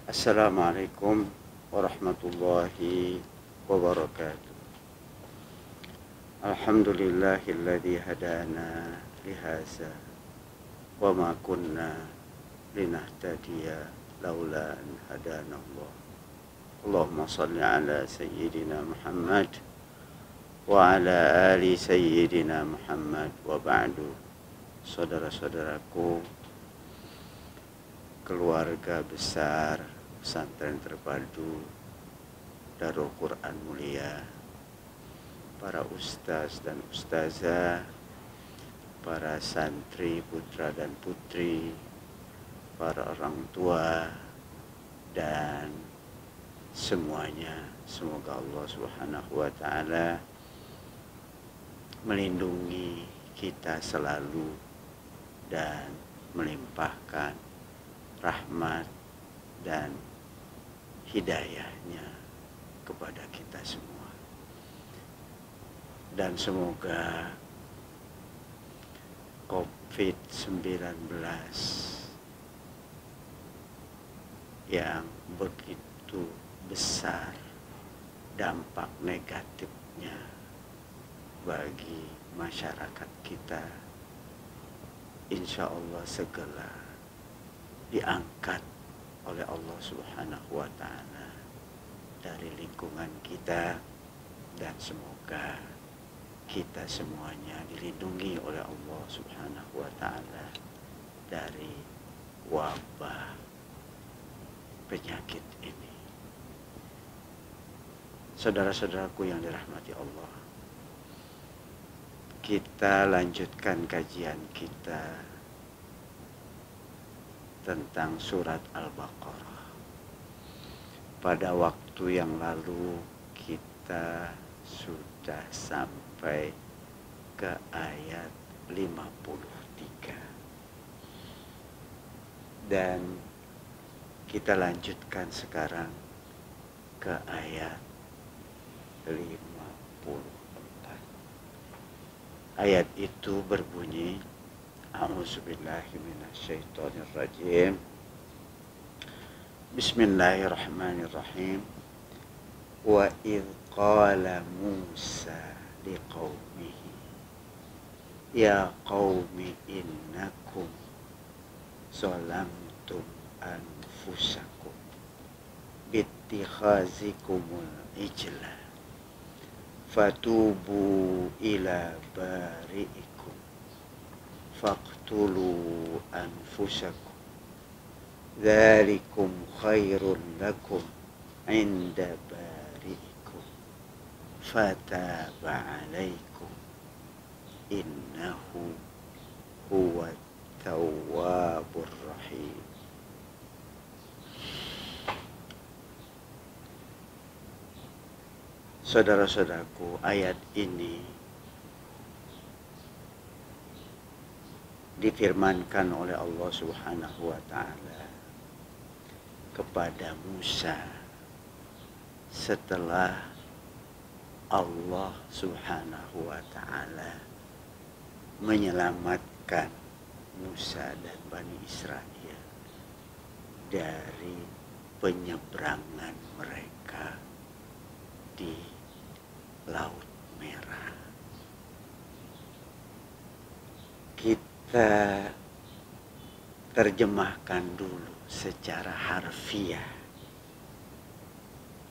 Assalamualaikum warahmatullahi wabarakatuh. Alhamdulillahilladzi hadana lihaza wa ma kunna linahtadiya laula an hadana Allah. Allahumma salli ala sayyidina Muhammad wa ala ali sayyidina Muhammad wa ba'du. Saudara-saudaraku, keluarga besar Pesantren Terpadu Darul Quran Mulia, para ustaz dan ustazah, para santri putra dan putri, para orang tua, dan semuanya, semoga Allah Subhanahu wa ta'ala melindungi kita selalu dan melimpahkan rahmat dan hidayahnya kepada kita semua. Dan semoga COVID-19 yang begitu besar dampak negatifnya bagi masyarakat kita, insya Allah segera diangkat oleh Allah Subhanahu wa ta'ala dari lingkungan kita, dan semoga kita semuanya dilindungi oleh Allah Subhanahu wa ta'ala dari wabah penyakit ini. Saudara-saudaraku yang dirahmati Allah, kita lanjutkan kajian kita tentang surat Al-Baqarah. Pada waktu yang lalu kita sudah sampai ke ayat 53. Dan kita lanjutkan sekarang ke ayat 54. Ayat itu berbunyi, A'udzubillahi minasyaitonirrajim. Bismillahirrahmanirrahim. Wa idh qala Musa liqaumihi ya qaumi innakum zalamtum anfusakum bittikhazikumul ijla fatubu ila bari'ikum faqtulu anfusakum dzalikum khairun lakum inda bari'ikum fataba alaikum innahu huwa tawwabur rahim. Saudara-saudaraku, ayat ini difirmankan oleh Allah Subhanahu wa ta'ala kepada Musa setelah Allah Subhanahu wa ta'ala menyelamatkan Musa dan Bani Israel dari penyeberangan mereka di Laut Merah. Kita terjemahkan dulu secara harfiah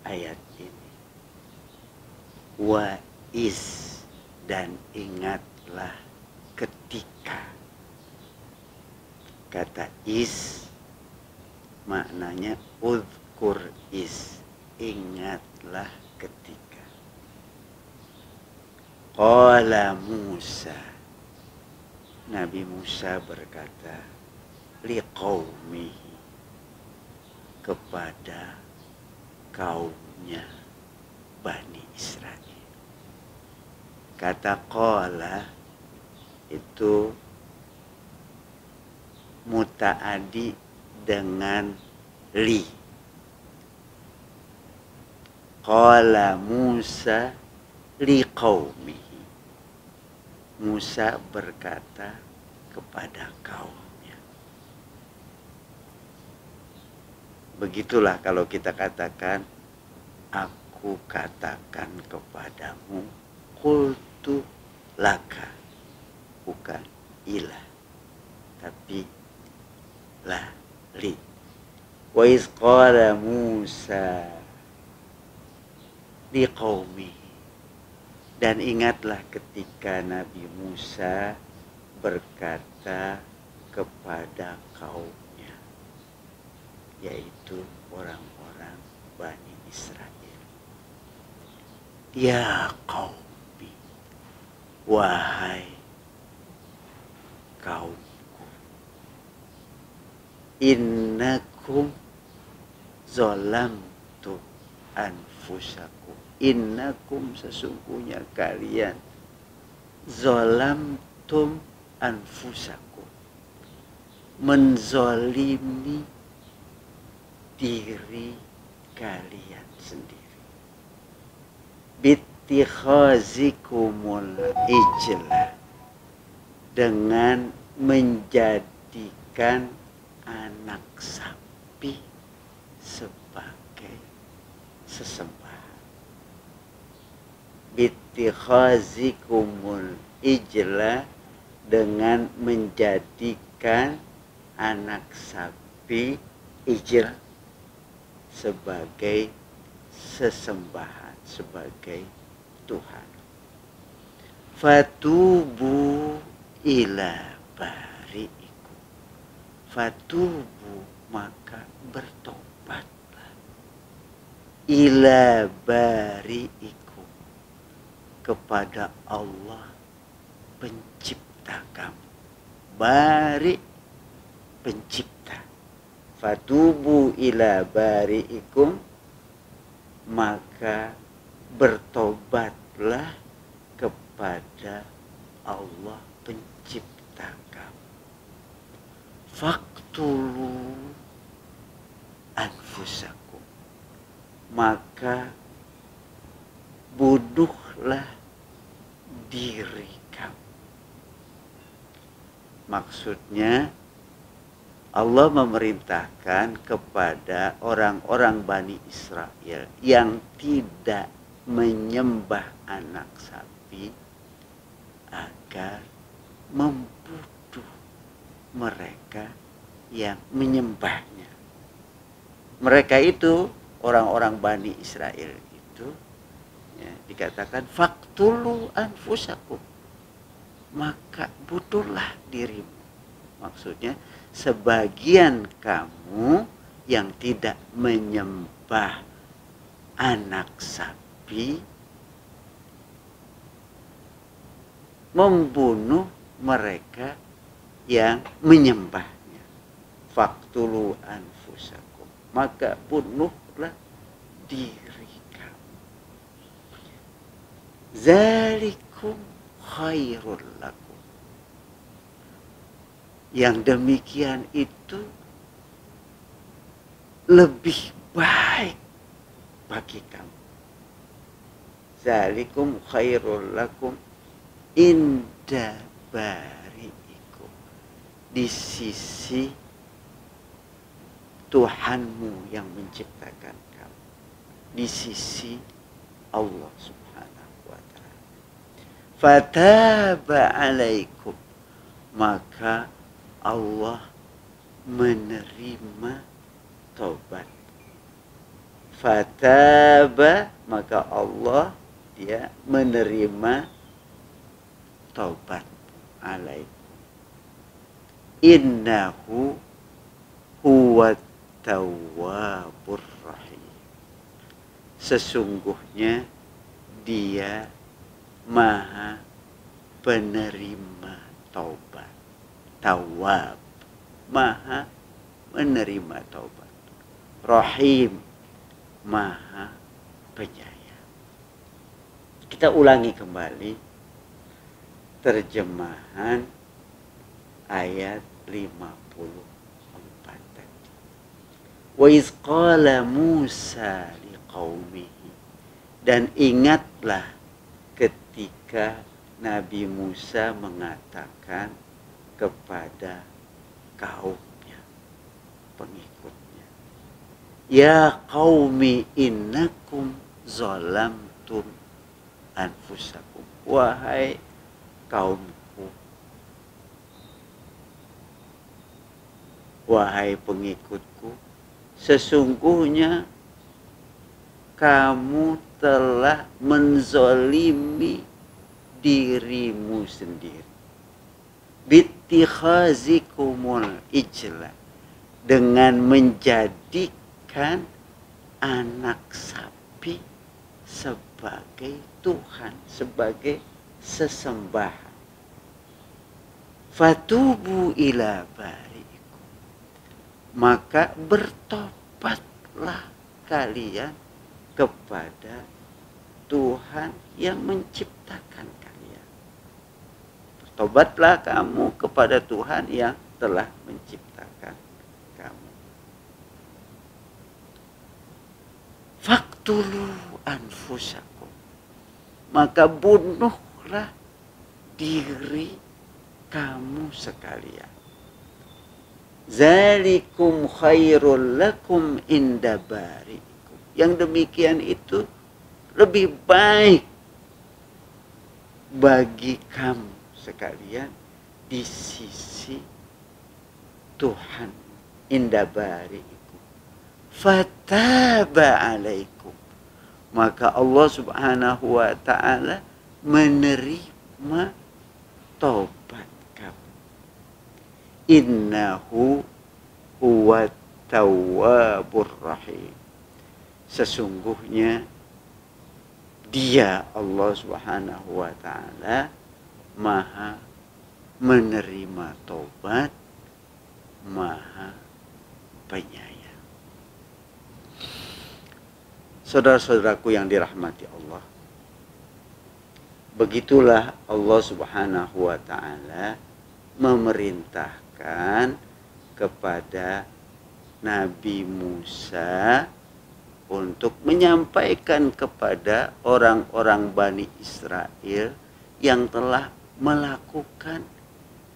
ayat ini. Wa is, dan ingatlah ketika. Kata is maknanya udhkur is, ingatlah ketika. Qala Musa, Nabi Musa berkata, liqaumihi, kepada kaumnya Bani Israel. Kata qala itu mutaadi dengan li. Qala Musa liqaumihi. Musa berkata kepada kaumnya. Begitulah kalau kita katakan, aku katakan kepadamu, qultu laka, bukan ilah, tapi la, li. Wa iz qala Musa liqaumihi, dan ingatlah ketika Nabi Musa berkata kepada kaumnya, yaitu orang-orang Bani Israel, ya qaumi, wahai kaumku, innakum zalamtum anfusakum, innakum sesungguhnya kalian, zalamtum anfusakum, menzolimi diri kalian sendiri, bittikhazikumul ijla, dengan menjadikan anak sapi sebagai sesembahan. Bittikhazikumul ijla, dengan menjadikan anak sapi ijl sebagai sesembahan, sebagai Tuhan. Fatubu ila bari'ikum, fatubu maka bertobatlah, ila bari'ikum, kepada Allah pencipta kamu. Bari, pencipta. Fatubu ila bari'ikum, maka bertobatlah kepada Allah pencipta kamu. Faqtulu anfusakum, maka bunuhlah diri kamu. Maksudnya Allah memerintahkan kepada orang-orang Bani Israel yang tidak menyembah anak sapi agar membunuh mereka yang menyembahnya. Mereka itu, orang-orang Bani Israel itu, ya, dikatakan faqtulu anfusakum, maka bunuhlah dirimu. Maksudnya sebagian kamu yang tidak menyembah anak sapi membunuh mereka yang menyembahnya. Faqtulu anfusakum, maka bunuhlah diri kamu. Zalikum khairul lakum, yang demikian itu lebih baik bagi kamu. Zalikum khairul lakum inda bari'ikum, di sisi Tuhanmu yang menciptakan kamu, di sisi Allah subhanahu wa ta'ala. Fataba alaikum, maka Allah menerima taubat. Fataba, maka Allah dia menerima taubat alaikum. Innahu huwat tawwabur rahim, sesungguhnya dia maha penerima taubat. Tawwab, maha menerima taubat. Rahim, maha penyayang. Kita ulangi kembali terjemahan ayat 54 tadi. Wa iz qala Musa liqaumihi, dan ingatlah ketika Nabi Musa mengatakan kepada kaumnya, pengikutnya, ya qaumi innakum zalamtum anfusakum, wahai kaumku, wahai pengikutku, sesungguhnya kamu telah menzolimi dirimu sendiri. Bittikhazikumul ijla, dengan menjadikan anak sapi sebagai Tuhan, sebagai sesembahan. Fatubu ila bari'ikum, maka bertobatlah kalian kepada Tuhan yang menciptakan kalian. Bertobatlah kamu kepada Tuhan yang telah menciptakan kamu. Faktulu anfusakum, maka bunuhlah diri kamu sekalian. Zalikum khairul lakum inda bari'ikum, yang demikian itu lebih baik bagi kamu sekalian di sisi Tuhan. Inda bari'ikum fataba alaikum, maka Allah subhanahu wa ta'ala menerima taubat kamu. Innahu huwa tawwabur rahim, sesungguhnya Dia, Allah subhanahu wa ta'ala, maha menerima taubat, maha penyayang. Saudara-saudaraku yang dirahmati Allah, begitulah Allah subhanahu wa ta'ala memerintahkan kepada Nabi Musa untuk menyampaikan kepada orang-orang Bani Israel yang telah melakukan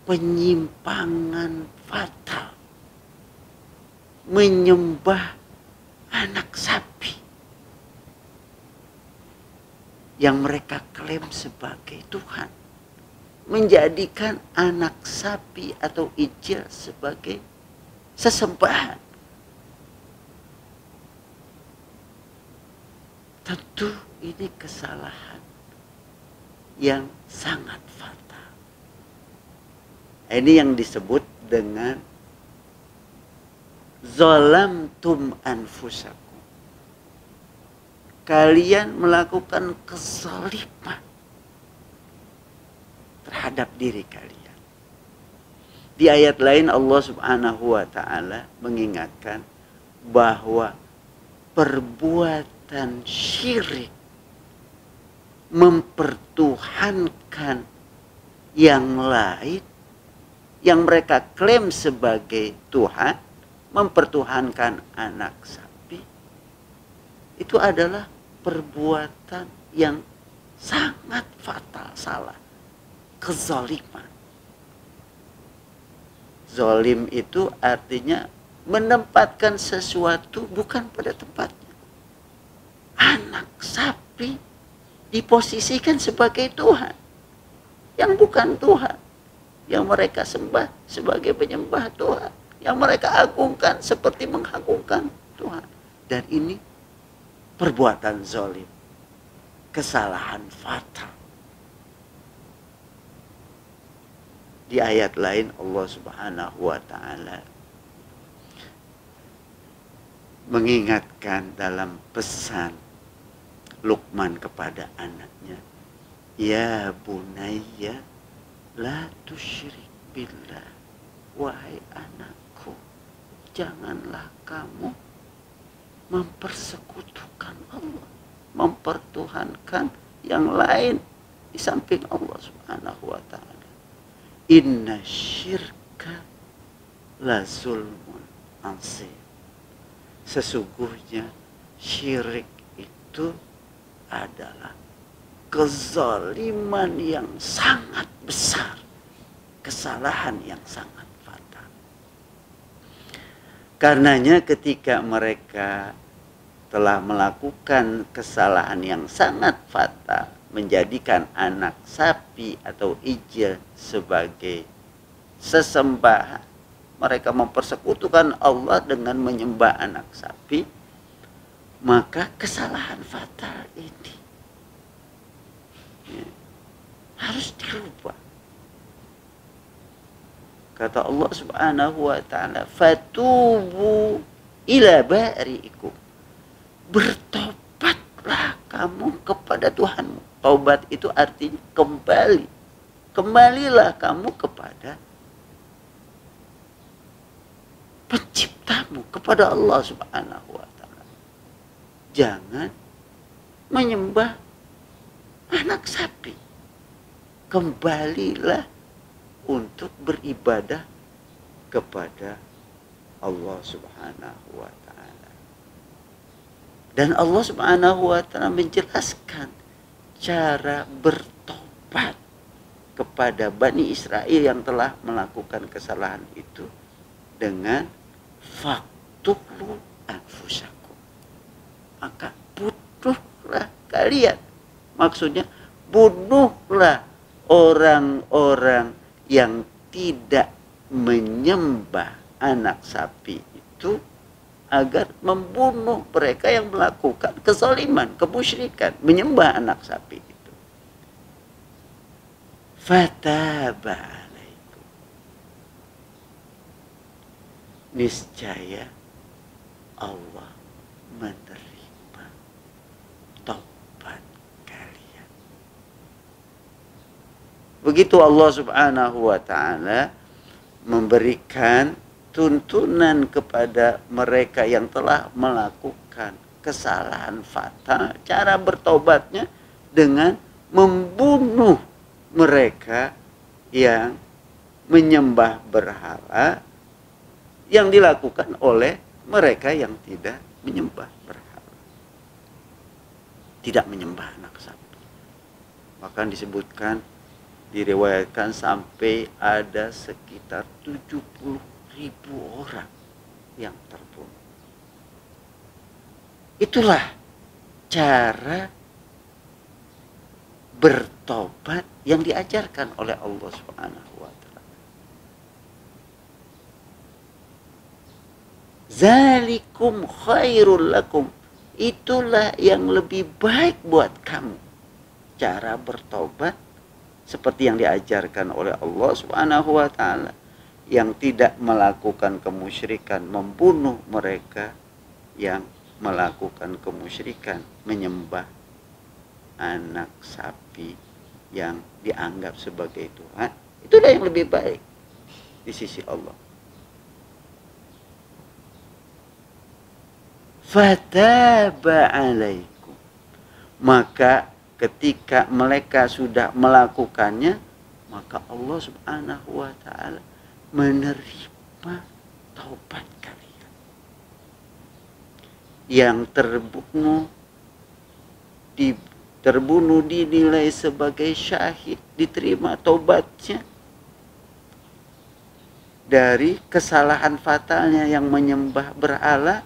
penyimpangan fatal, menyembah anak sapi yang mereka klaim sebagai Tuhan, menjadikan anak sapi atau ijil sebagai sesembahan. Tentu ini kesalahan yang sangat fatal. Ini yang disebut dengan zalamtum anfusakum. Kalian melakukan kezaliman terhadap diri kalian. Di ayat lain Allah subhanahu wa ta'ala mengingatkan bahwa perbuatan syirik, mempertuhankan yang lain yang mereka klaim sebagai Tuhan, mempertuhankan anak sapi, itu adalah perbuatan yang sangat fatal, salah, kezaliman. Zolim itu artinya menempatkan sesuatu bukan pada tempatnya. Anak sapi diposisikan sebagai Tuhan yang bukan Tuhan, yang mereka sembah sebagai penyembah Tuhan, yang mereka agungkan seperti mengagungkan Tuhan. Dan ini perbuatan zalim, kesalahan fatal. Di ayat lain Allah subhanahu wa ta'ala mengingatkan dalam pesan Luqman kepada anaknya, ya bunayya la tusyrik billah, wahai anakku, janganlah kamu mempersekutukan Allah, mempertuhankan yang lain di samping Allah subhanahu wa ta'ala. Inna syirka la zulmun azim. Sesungguhnya syirik itu adalah kezaliman yang sangat besar, kesalahan yang sangat fatal. Karenanya ketika mereka telah melakukan kesalahan yang sangat fatal, menjadikan anak sapi atau ijil sebagai sesembahan, mereka mempersekutukan Allah dengan menyembah anak sapi, maka kesalahan fatal ini harus dirubah. Kata Allah Subhanahu wa taala, "Fatubu ila bari'ikum." Bertobatlah kamu kepada Tuhanmu. Taubat itu artinya kembali. Kembalilah kamu kepada penciptamu, kepada Allah Subhanahu wa taala. Jangan menyembah anak sapi. Kembalilah untuk beribadah kepada Allah Subhanahu wa taala. Dan Allah Subhanahu wa taala menjelaskan cara bertobat kepada Bani Israel yang telah melakukan kesalahan itu dengan faktulu anfusakum. Maka bunuhlah kalian. Maksudnya bunuhlah orang-orang yang tidak menyembah anak sapi itu, agar membunuh mereka yang melakukan kezaliman, kemusyrikan, menyembah anak sapi itu. Fataba alaikum. Niscaya Allah menerima taubat kalian. Begitu Allah Subhanahu wa taala memberikan tuntunan kepada mereka yang telah melakukan kesalahan fatal, cara bertobatnya dengan membunuh mereka yang menyembah berhala, yang dilakukan oleh mereka yang tidak menyembah berhala, tidak menyembah anak sapi. Bahkan disebutkan, diriwayatkan sampai ada sekitar 70.000 orang yang terbunuh. Itulah cara bertobat yang diajarkan oleh Allah Subhanahu wa taala. Zalikum khairul lakum. Itulah yang lebih baik buat kamu. Cara bertobat seperti yang diajarkan oleh Allah Subhanahu wa taala, yang tidak melakukan kemusyrikan, membunuh mereka yang melakukan kemusyrikan, menyembah anak sapi yang dianggap sebagai Tuhan. Itulah yang lebih baik di sisi Allah. Fataba alaikum. Maka ketika mereka sudah melakukannya, maka Allah Subhanahu wa taala menerima taubat kalian. Yang terbunuh dinilai sebagai syahid, diterima taubatnya dari kesalahan fatalnya yang menyembah berhala,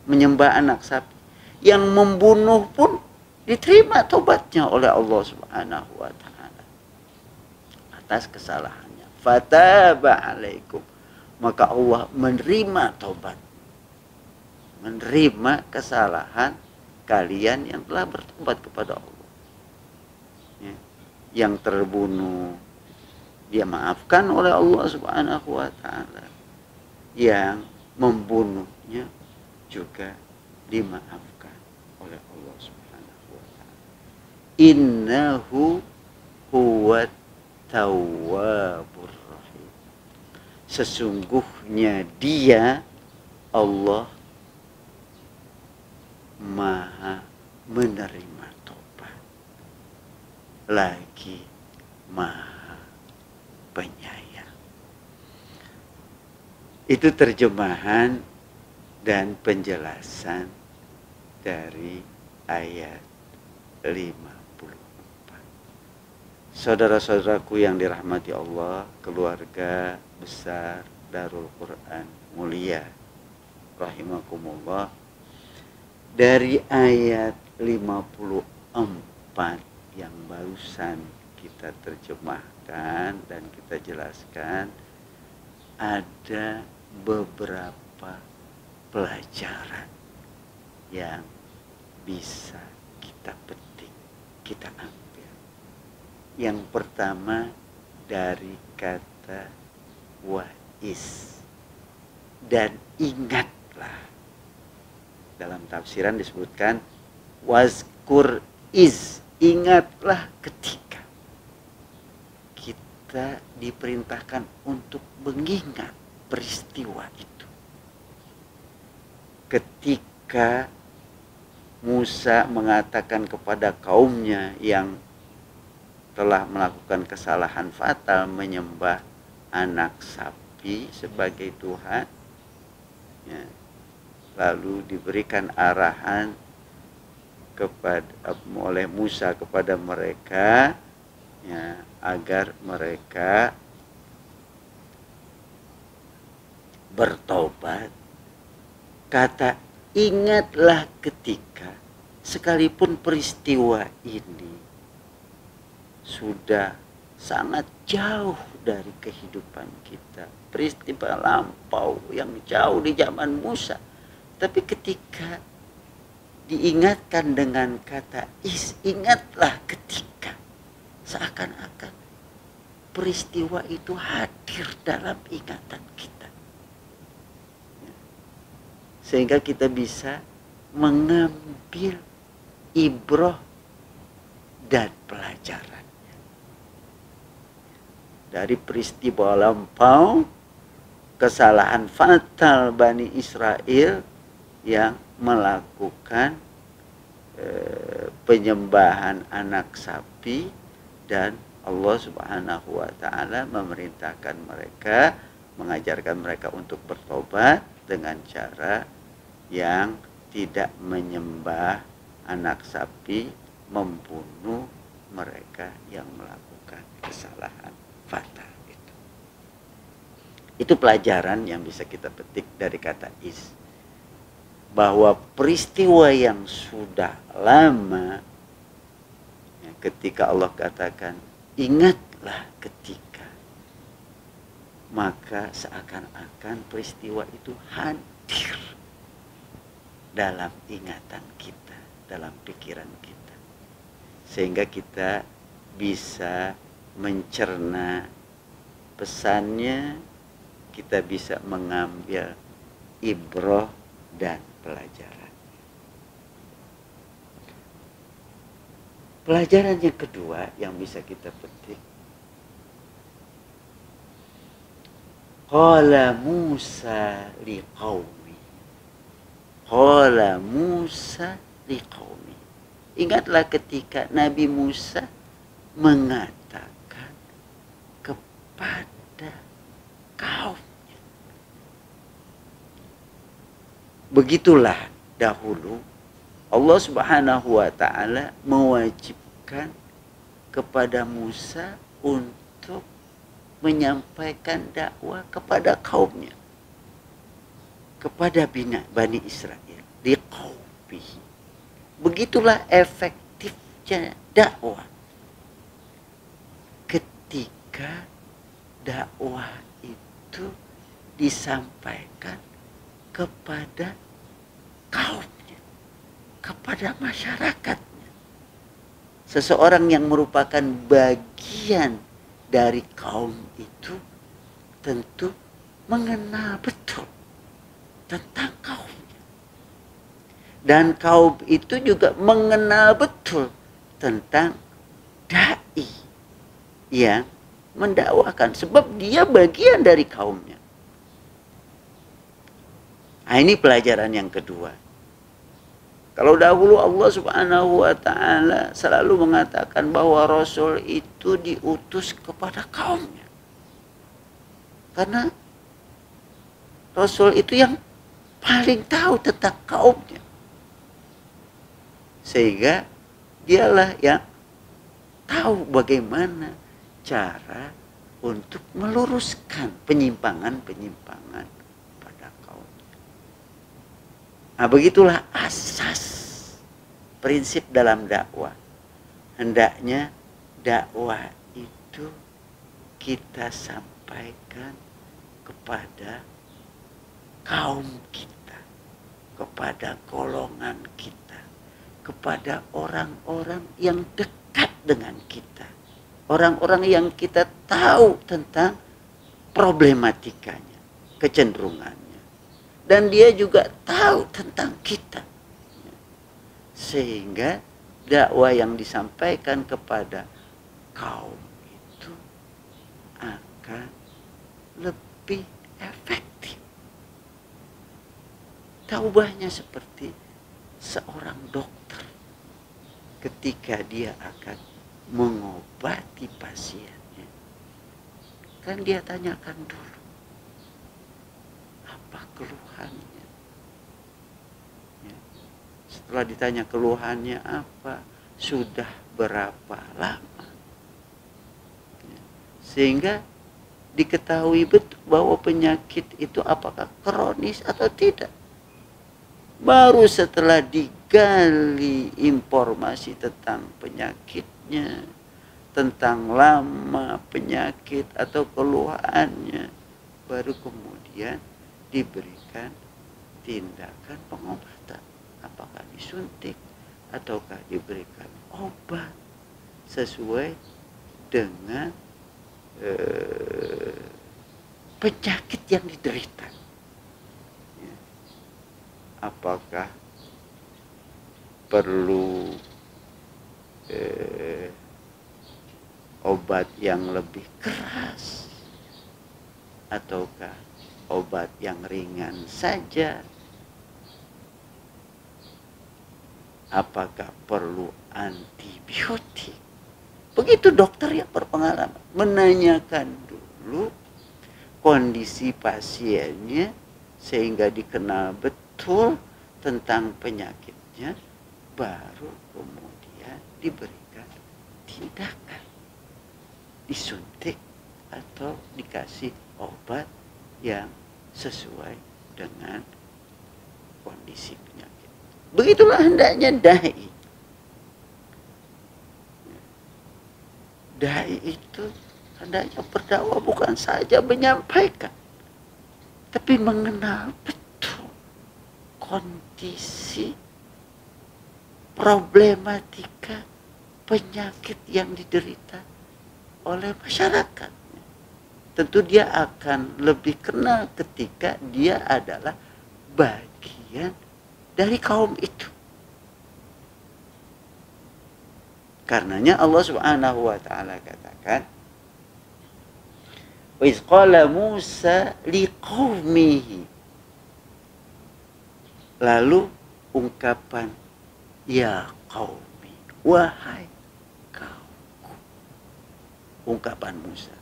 menyembah anak sapi. Yang membunuh pun diterima taubatnya oleh Allah Subhanahu wa taala atas kesalahannya. Fataba alaikum. Maka Allah menerima taubat, menerima kesalahan kalian yang telah bertobat kepada Allah. Ya. Yang terbunuh dia maafkan oleh Allah Subhanahu wa taala. Yang membunuhnya juga dimaafkan oleh Allah Subhanahu wa taala. Innahu huwat tawwabur rahim. Sesungguhnya dia, Allah, maha menerima tobat, lagi maha penyayang. Itu terjemahan dan penjelasan dari ayat 54. Saudara-saudaraku yang dirahmati Allah, keluarga besar Darul Quran Mulia rahimakumullah, dari ayat 54 yang barusan kita terjemahkan dan kita jelaskan, ada beberapa pelajaran yang bisa kita petik, kita ambil. Yang pertama dari kata wa'is, dan ingatlah. Dalam tafsiran disebutkan wazkur iz, ingatlah ketika. Kita diperintahkan untuk mengingat peristiwa itu. Ketika Musa mengatakan kepada kaumnya yang telah melakukan kesalahan fatal menyembah anak sapi sebagai Tuhan, ya, lalu diberikan arahan oleh Musa kepada mereka, ya, agar mereka bertobat. Kata ingatlah ketika, sekalipun peristiwa ini sudah sangat jauh dari kehidupan kita, peristiwa lampau yang jauh di zaman Musa, tapi ketika diingatkan dengan kata ingatlah ketika, seakan-akan peristiwa itu hadir dalam ingatan kita, sehingga kita bisa mengambil ibrah dan pelajarannya dari peristiwa lampau, kesalahan fatal Bani Israel yang melakukan penyembahan anak sapi, dan Allah Subhanahu wa Ta'ala memerintahkan mereka, mengajarkan mereka untuk bertobat dengan cara yang tidak menyembah anak sapi, membunuh mereka yang melakukan kesalahan fatal itu. Itu pelajaran yang bisa kita petik dari kata is, bahwa peristiwa yang sudah lama, ya, ketika Allah katakan ingatlah ketika, maka seakan-akan peristiwa itu hadir dalam ingatan kita, dalam pikiran kita, sehingga kita bisa mencerna pesannya, kita bisa mengambil ibrah dan pelajaran. Pelajaran yang kedua yang bisa kita petik, qala Musa liqaumi, qala Musa liqaumi. Ingatlah ketika Nabi Musa mengatakan kepada kaumnya. Begitulah dahulu Allah Subhanahu wa Ta'ala mewajibkan kepada Musa untuk menyampaikan dakwah kepada kaumnya, kepada Bani Israel, di qaumihi. Begitulah efektifnya dakwah. Ketika dakwah itu disampaikan kepada kaumnya, kepada masyarakatnya. Seseorang yang merupakan bagian dari kaum itu tentu mengenal betul tentang kaumnya. Dan kaum itu juga mengenal betul tentang dai yang mendakwakan, sebab dia bagian dari kaumnya. Nah, ini pelajaran yang kedua. Kalau dahulu Allah Subhanahu wa Ta'ala selalu mengatakan bahwa Rasul itu diutus kepada kaumnya, karena Rasul itu yang paling tahu tentang kaumnya. Sehingga dialah yang tahu bagaimana cara untuk meluruskan penyimpangan-penyimpangan pada kaumnya. Nah, begitulah asas prinsip dalam dakwah. Hendaknya dakwah itu kita sampaikan kepada kaum kita, kepada golongan kita, kepada orang-orang yang dekat dengan kita, orang-orang yang kita tahu tentang problematikanya, kecenderungannya, dan dia juga tahu tentang kita, sehingga dakwah yang disampaikan kepada kaum itu akan lebih efektif. Taubahnya seperti seorang dokter ketika dia akan mengobati pasiennya. Kan dia tanyakan dulu apa keluhannya. Ya. Setelah ditanya keluhannya apa, sudah berapa lama. Ya. Sehingga diketahui betul bahwa penyakit itu apakah kronis atau tidak. Baru setelah digali informasi tentang penyakitnya, tentang lama penyakit atau keluhannya, baru kemudian diberikan tindakan pengobatan. Apakah disuntik ataukah diberikan obat sesuai dengan penyakit yang diderita. Apakah perlu obat yang lebih keras ataukah obat yang ringan saja? Apakah perlu antibiotik? Begitu dokter yang berpengalaman menanyakan dulu kondisi pasiennya sehingga dikenal betul tentang penyakitnya, baru kemudian diberikan tindakan, disuntik atau dikasih obat yang sesuai dengan kondisi penyakit. Begitulah hendaknya dai. Dai itu hendaknya berdakwah bukan saja menyampaikan, tapi mengenal betul kondisi problematika penyakit yang diderita oleh masyarakat. Tentu dia akan lebih kenal ketika dia adalah bagian dari kaum itu. Karenanya Allah Subhanahu wa taala katakan, "Wa iz qala Musa liqaumihi." Lalu ungkapan, "Ya qaumi," wahai kaumku. Ungkapan Musa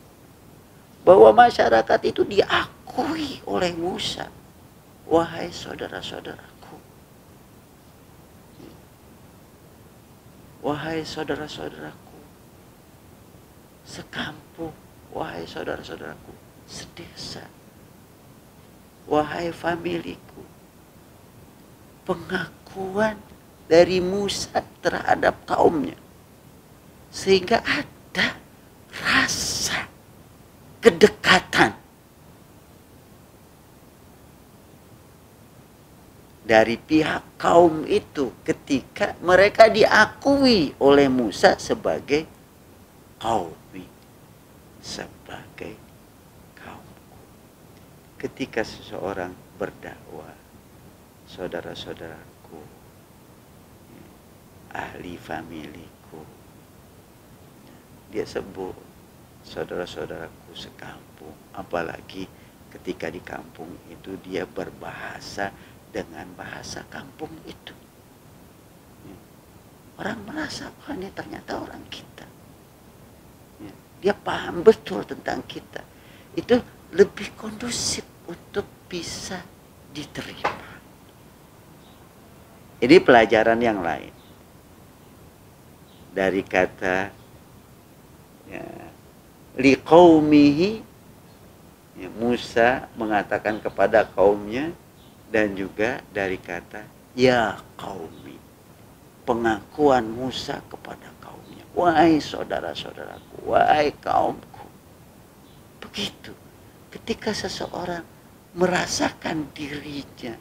bahwa masyarakat itu diakui oleh Musa, wahai saudara-saudaraku. Wahai saudara-saudaraku sekampung, wahai saudara-saudaraku sedesa, wahai familiku. Pengakuan dari Musa terhadap kaumnya, sehingga ada rasa kedekatan dari pihak kaum itu ketika mereka diakui oleh Musa sebagai qaumi, sebagai kaumku. Ketika seseorang berdakwah, saudara-saudaraku, ahli familiku, dia sebut saudara-saudaraku sekampung. Apalagi ketika di kampung itu dia berbahasa dengan bahasa kampung itu. Orang merasa, wah ini ternyata orang kita. Dia paham betul tentang kita. Itu lebih kondusif untuk bisa diterima. Ini pelajaran yang lain dari kata ya, liqaumihi, ya, Musa mengatakan kepada kaumnya, dan juga dari kata ya qaumi, pengakuan Musa kepada kaumnya, wahai saudara-saudaraku, wahai kaumku. Begitu ketika seseorang merasakan dirinya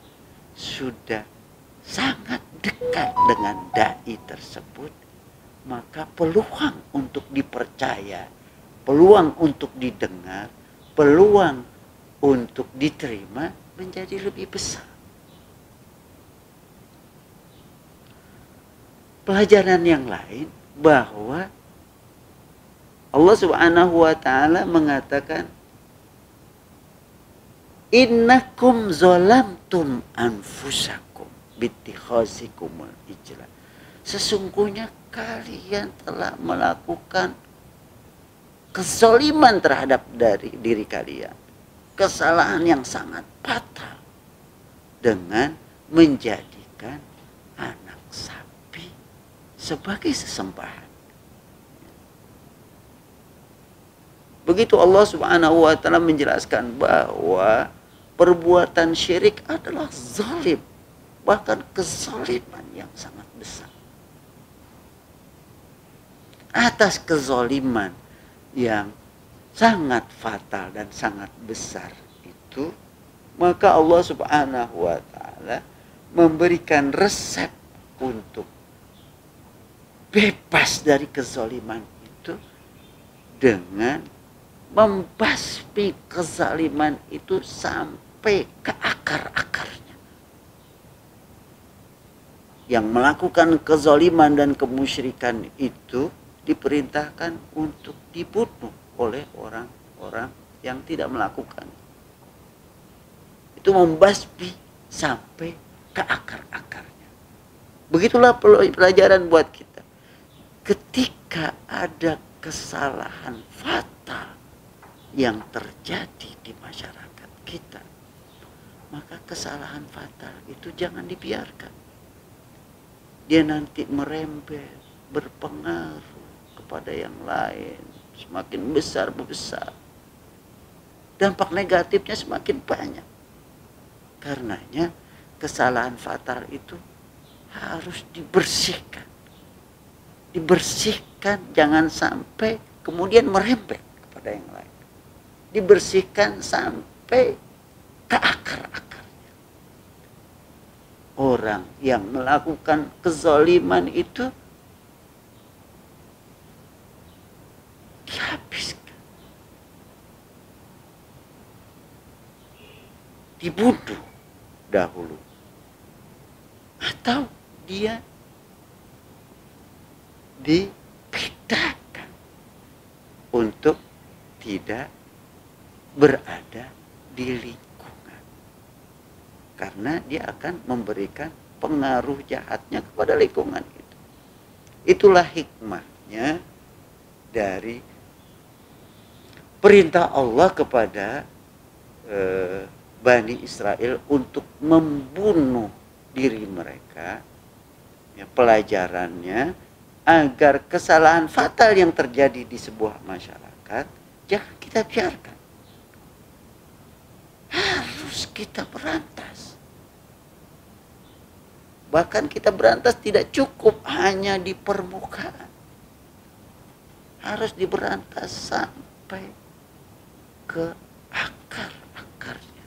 sudah sangat dekat dengan dai tersebut, maka peluang untuk dipercaya, peluang untuk didengar, peluang untuk diterima menjadi lebih besar. Pelajaran yang lain bahwa Allah Subhanahu wa taala mengatakan innakum zalamtum anfusakum bittikhasikumul ijla. Sesungguhnya kalian telah melakukan kezaliman terhadap dari diri kalian, kesalahan yang sangat fatal dengan menjadikan anak sapi sebagai sesembahan. Begitu Allah Subhanahu wa taala menjelaskan bahwa perbuatan syirik adalah zalim, bahkan kezaliman yang sangat besar. Atas kezaliman yang sangat fatal dan sangat besar itu, maka Allah Subhanahu wa taala memberikan resep untuk bebas dari kezaliman itu dengan membasmi kezaliman itu sampai ke akar-akarnya. Yang melakukan kezaliman dan kemusyrikan itu diperintahkan untuk dibunuh oleh orang-orang yang tidak melakukan. Itu membasmi sampai ke akar-akarnya. Begitulah pelajaran buat kita. Ketika ada kesalahan fatal yang terjadi di masyarakat kita, maka kesalahan fatal itu jangan dibiarkan. Dia nanti merembet, berpengaruh kepada yang lain, semakin besar membesar. Dampak negatifnya semakin banyak. Karenanya kesalahan fatal itu harus dibersihkan. Dibersihkan, jangan sampai kemudian merembet kepada yang lain. Dibersihkan sampai ke akar-akarnya. Orang yang melakukan kezaliman itu dihabiskan, dibunuh dahulu, atau dia dipindahkan untuk tidak berada di lingkungan, karena dia akan memberikan pengaruh jahatnya kepada lingkungan itu. Itulah hikmahnya dari perintah Allah kepada Bani Israel untuk membunuh diri mereka. Ya, pelajarannya agar kesalahan fatal yang terjadi di sebuah masyarakat jangan kita biarkan. Harus kita berantas. Bahkan kita berantas tidak cukup hanya di permukaan. Harus diberantas sampai ke akar-akarnya,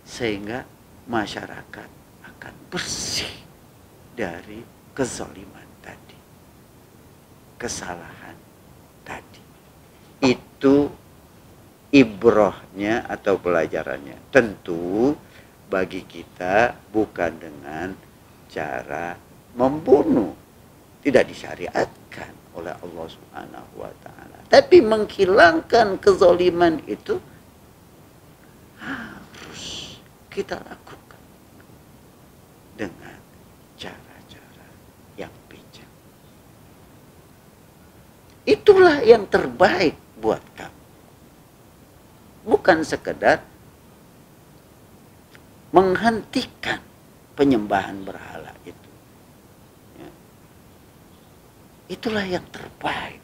sehingga masyarakat akan bersih dari kezaliman tadi, kesalahan tadi. Itu ibrohnya atau pelajarannya. Tentu bagi kita bukan dengan cara membunuh, tidak disyariatkan oleh Allah Subhanahu wa taala. Tapi menghilangkan kezaliman itu harus kita lakukan dengan cara-cara yang bijak. Itulah yang terbaik buat kamu. Bukan sekedar menghentikan penyembahan berhala itu. Ya. Itulah yang terbaik.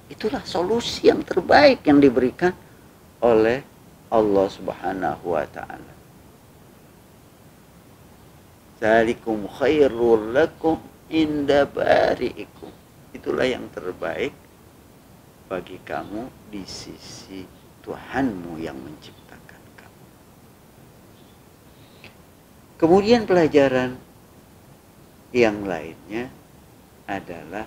Itulah solusi yang terbaik yang diberikan oleh Allah Subhanahu wa taala. Dzalikum khairul lakum inda bari'ikum. Itulah yang terbaik bagi kamu di sisi Tuhanmu yang menciptakan kamu. Kemudian pelajaran yang lainnya adalah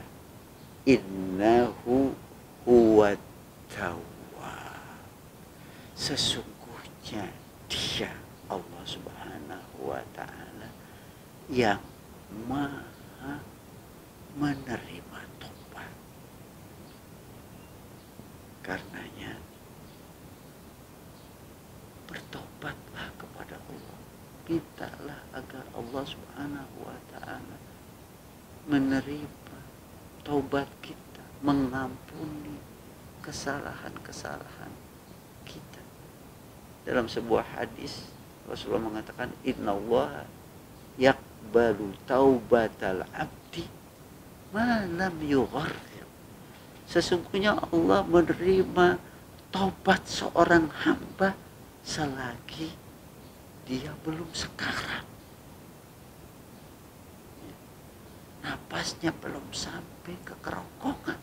innahu huwat tawwab. Sesungguhnya Dia Allah Subhanahu wa taala yang Maha menerima tobat. Karenanya bertobatlah kepada Allah. Mintalah agar Allah Subhanahu wa taala menerima taubat kita, mengampuni kesalahan-kesalahan kita. Dalam sebuah hadis Rasulullah mengatakan innallaha yaqbalu taubatal abdi ma lam yughargir. Sesungguhnya Allah menerima taubat seorang hamba selagi dia belum sekarat. Napasnya belum sampai ke kerongkongan.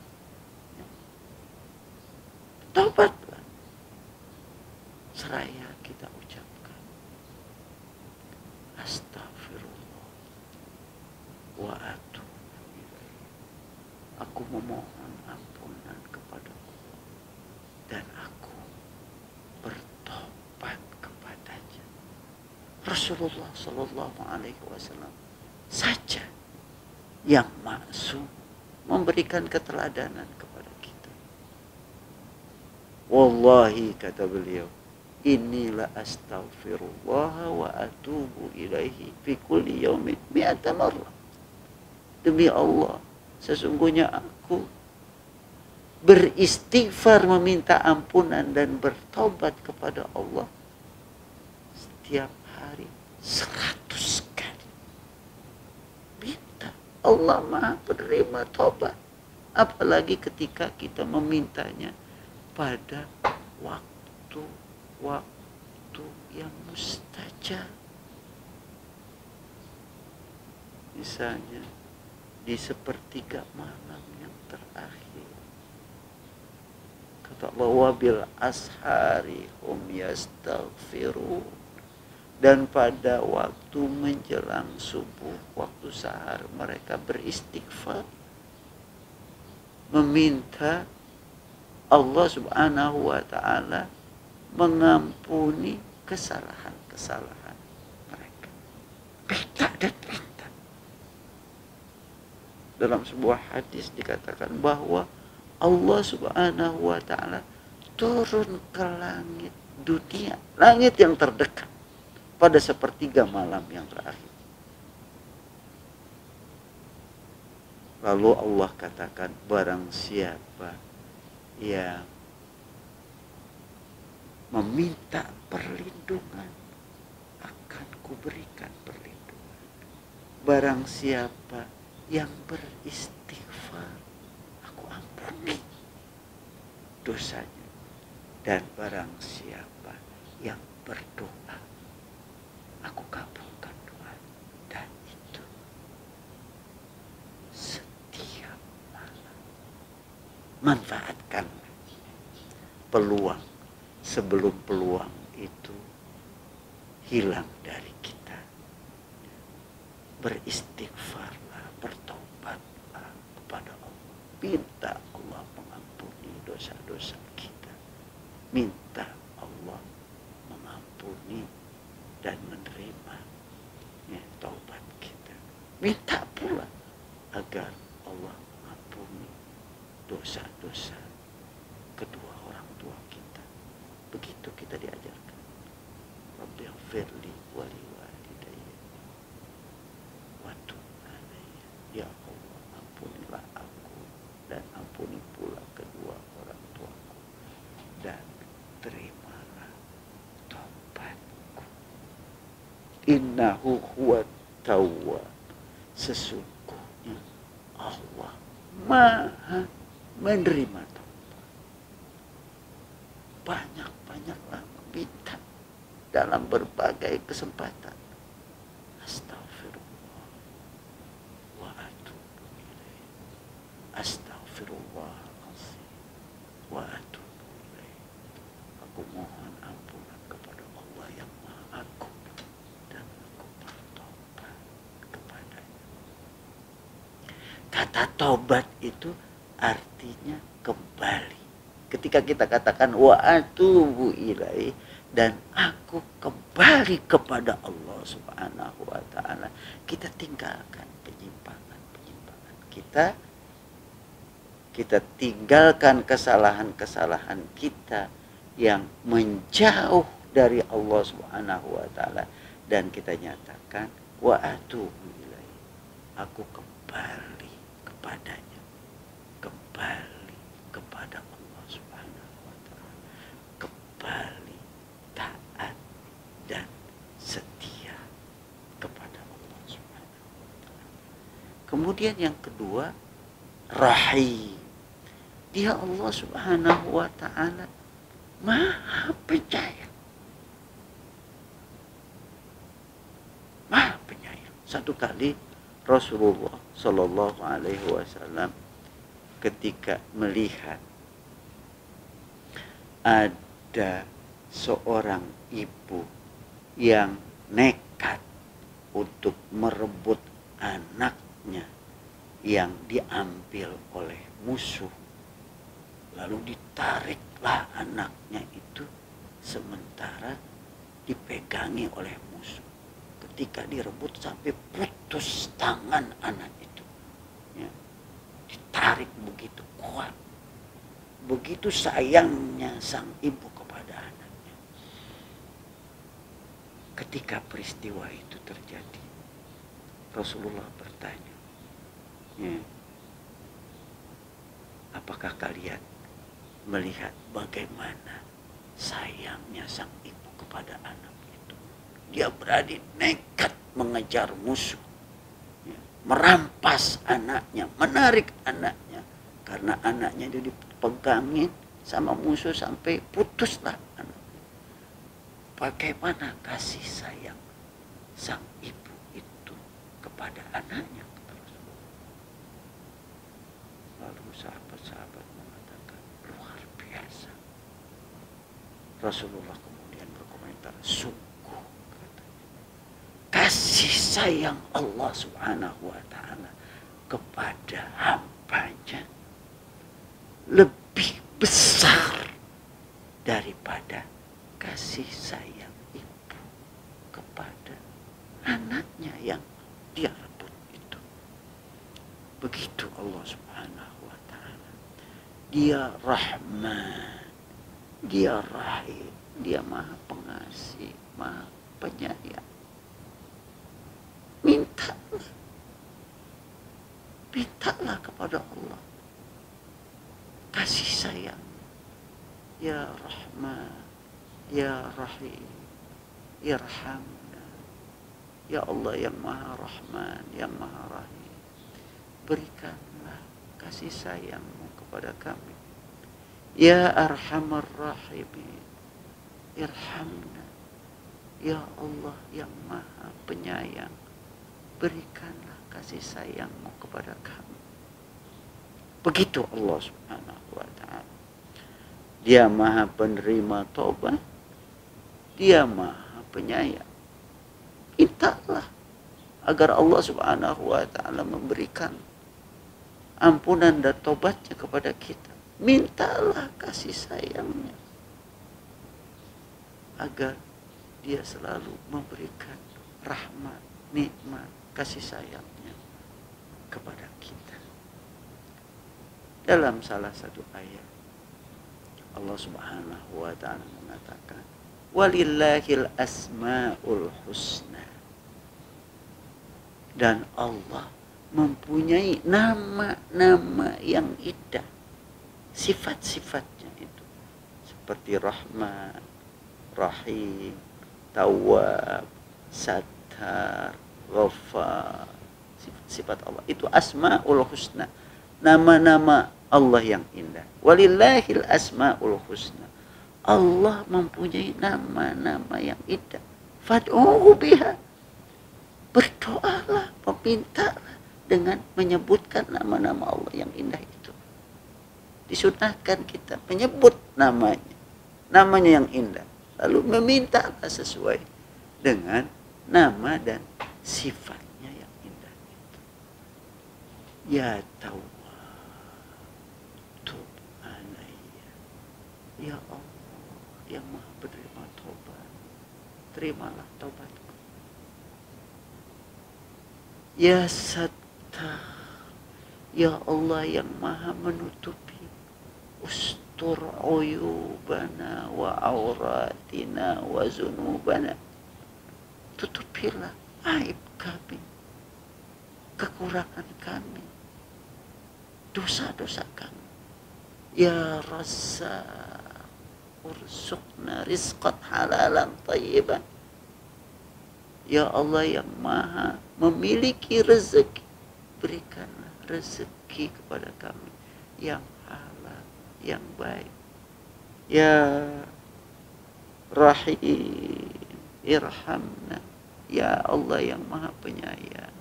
Taubatlah. Seraya kita ucapkan astagfirullah wa atubu ilaih. Aku memohon ampunan kepada Allah dan aku bertobat kepadanya. Rasulullah Shallallahu Alaihi Wasallam saja yang maksum memberikan keteladanan kepada kita. Wallahi, kata beliau, inilah astaghfirullah wa atubu ilaihi fi kulli yaumin mi'ata marrah. Demi Allah, sesungguhnya aku beristighfar, meminta ampunan dan bertobat kepada Allah setiap hari 100 kali. Minta, Allah Maha penerima tobat. Apalagi ketika kita memintanya pada waktu yang mustajab. Misalnya di sepertiga malam yang terakhir. Kata Allah, wabil ashari hum yastaghfirun. Dan pada waktu menjelang subuh, waktu sahar, mereka beristighfar, meminta Allah Subhanahu wa taala mengampuni kesalahan-kesalahan mereka. Minta dan minta. Dalam sebuah hadis dikatakan bahwa Allah Subhanahu wa taala turun ke langit dunia, langit yang terdekat, pada sepertiga malam yang terakhir. Lalu Allah katakan, barang siapa yang meminta perlindungan, akan kuberikan perlindungan. Barang siapa yang beristighfar, aku ampuni dosanya. Dan barang siapa yang berdoa, aku kabulkan doa. Dan itu setiap malam. Manfaatkan peluang sebelum peluang itu hilang dari kita. Beristighfarlah, bertobatlah kepada Allah. Minta Allah mengampuni dosa-dosa kita. Minta Allah mengampuni dan menerima taubat kita. Minta pula agar Allah mengampuni dosa-dosa kedua orang tua kita. Begitu kita diajarkan. Rabbighfirli wa liwalidayya wa tub alayya. Ya Allah, ampunilah aku dan ampuni pula kedua orang tuaku dan terimalah taubatku. Innahu huwa tawwab. Sesungguhnya Allah maha menerima taubat. Banyak-banyaklah meminta dalam berbagai kesempatan. Astaghfirullah wa atubu ilaih. Astaghfirullahaladzim wa atubu ilaih. Aku mohon ampunan kepada Allah yang maha agung dan aku bertobat kepadanya. Kata tobat itu artinya kembali. Ketika kita katakan wa atubu ilaih, dan aku kembali kepada Allah Subhanahu wa ta'ala, kita tinggalkan penyimpangan-penyimpangan kita tinggalkan kesalahan-kesalahan kita yang menjauh dari Allah Subhanahu wa ta'ala, dan kita nyatakan wa atubu ilaih, aku kembali kepadanya, kembali kepada Allah Subhanahu wa ta'ala, kembali taat dan setia kepada Allah Subhanahu wa ta'ala. Kemudian yang kedua, Rahim. Dia Allah Subhanahu wa ta'ala maha penyayang. Maha penyayang. Satu kali Rasulullah Shallallahu Alaihi Wasallam ketika melihat ada seorang ibu yang nekat untuk merebut anaknya yang diambil oleh musuh, lalu ditariklah anaknya itu sementara dipegangi oleh musuh. Ketika direbut sampai putus tangan anak itu, ya, ditarik begitu kuat, begitu sayangnya sang ibu kepada anaknya. Ketika peristiwa itu terjadi, Rasulullah bertanya, ya, apakah kalian melihat bagaimana sayangnya sang ibu kepada anak itu? Dia berani nekat mengejar musuh, ya, merampas anaknya, menarik anaknya, karena anaknya itu dipegangin sama musuh sampai putuslah anaknya. Bagaimana kasih sayang sang ibu itu kepada anaknya? Lalu sahabat-sahabat mengatakan, luar biasa. Rasulullah kemudian berkomentar, sungguh, katanya, kasih sayang Allah Subhanahu wa ta'ala kepada hambanya lebih besar daripada kasih sayang ibu kepada anaknya yang dia rebut itu. Begitu Allah Subhanahu wa ta'ala. Dia Rahman, dia Rahim, dia maha pengasih, maha penyayang. Mintalah kepada Allah kasih sayang. Ya Rahman, ya Rahim, irhamna. Ya Allah yang maha Rahman, yang maha Rahim, berikanlah kasih sayangmu kepada kami. Ya Arhamar Rahimin, irhamna. Ya Allah yang maha penyayang, berikanlah kasih sayangmu kepada kami. Begitu Allah Subhanahu wa ta'ala. Dia maha penerima tobat, dia maha penyayang. Mintalah agar Allah Subhanahu wa ta'ala memberikan ampunan dan tobatnya kepada kita. Mintalah kasih sayangnya agar dia selalu memberikan rahmat, nikmat, kasih sayangnya kepada kita. Dalam salah satu ayat Allah Subhanahu wa ta'ala mengatakan, walillahil asmaul husna. Dan Allah mempunyai nama-nama yang indah, sifat-sifatnya itu seperti Rahman, Rahim, Tawwab, Sattar, Sattar, Ghaffar. Sifat Allah itu Asmaul Husna, nama-nama Allah yang indah. Walillahil asmaul husna. Allah mempunyai nama-nama yang indah. Fad'uhu biha. Berdoalah, memintalah dengan menyebutkan nama-nama Allah yang indah itu. Disunahkan kita menyebut namanya yang indah. Lalu memintalah sesuai dengan nama dan sifatnya yang indah itu. Ya Tawwab, tub alayya. Ya Allah yang maha penerima taubat, terimalah taubatku. Ya Sattar, ya Allah yang maha menutupi, ustur uyubana wa auratina wa zunubana. Tutupilah aib kami, kekurangan kami, dosa-dosa kami. Ya Razzaq, urzuqna rizqan halalan thayyiban. Ya Allah yang maha memiliki rezeki, berikanlah rezeki kepada kami yang halal, yang baik. Ya Rahim, irhamna. Ya Allah yang maha penyayang,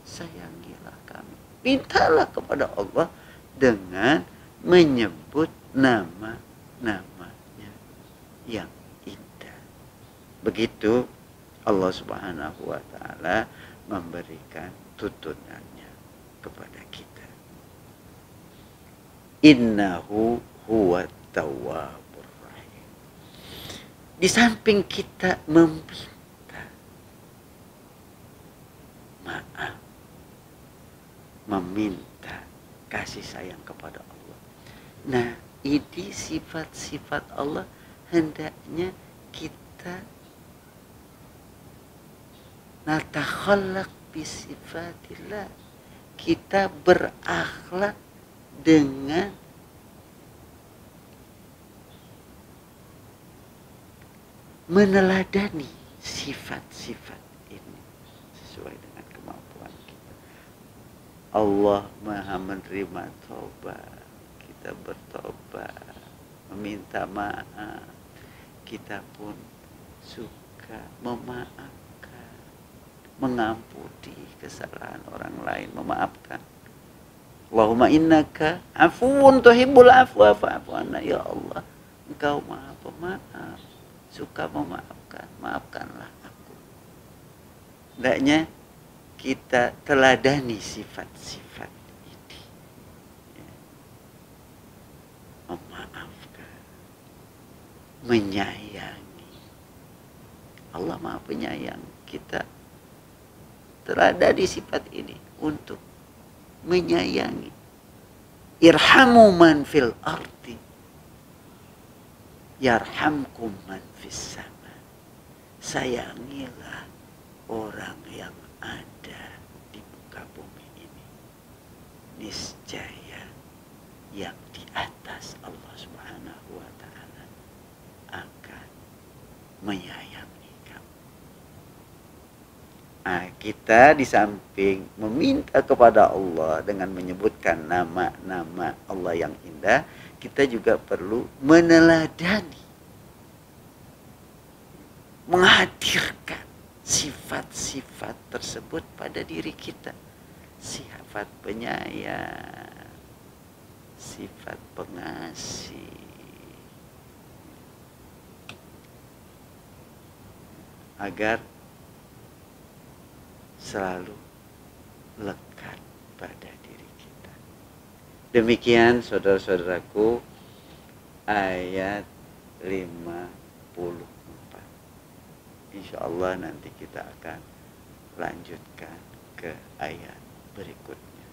sayangilah kami. Mintalah kepada Allah dengan menyebut nama-namanya yang indah. Begitu Allah Subhanahu wa ta'ala memberikan tuntunannya kepada kita. Innahu huwa tawwabur rahim. Di samping kita meminta maaf, meminta kasih sayang kepada Allah. Nah, ini sifat-sifat Allah hendaknya kita natakhallaq bisifatillah. Kita berakhlak dengan meneladani sifat-sifat ini sesuai dengan kemampuan kita. Allah maha menerima taubat. Kita bertobat, meminta maaf. Kita pun suka memaafkan, mengampuni kesalahan orang lain, memaafkan. Allahumma innaka afuwun tuhibbul afwa fa'fu anna. Ya Allah, Engkau maha pemaaf, suka memaafkan, maafkanlah aku. Hendaknya kita teladani sifat-sifat ini. Memaafkan, menyayangi. Allah maha penyayang. Kita teladani sifat ini untuk menyayangi. Irhamu man fil ardi yarhamkum man fis sama. Sayangilah orang yang ada di muka bumi ini, niscaya yang di atas Allah Subhanahu wa ta'ala akan menyayangi kamu. Nah, kita di samping meminta kepada Allah dengan menyebutkan nama-nama Allah yang indah, kita juga perlu meneladani, menghadirkan sifat-sifat tersebut pada diri kita. Sifat penyayang, sifat pengasih, agar selalu lekat pada diri kita. Demikian saudara-saudaraku ayat 54. Insya Allah nanti kita akan lanjutkan ke ayat berikutnya.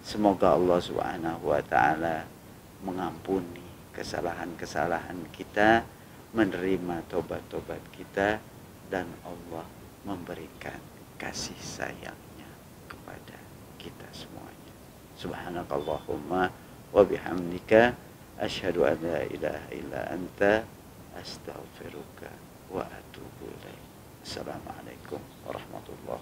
Semoga Allah Subhanahu wa ta'ala mengampuni kesalahan-kesalahan kita, menerima tobat-tobat kita, dan Allah memberikan kasih sayangnya kepada kita semuanya. Subhanakallahumma wa bihamdika asyhadu an la ilaha illa anta astaghfiruka wa atubu ilaik. Assalamualaikum warahmatullahi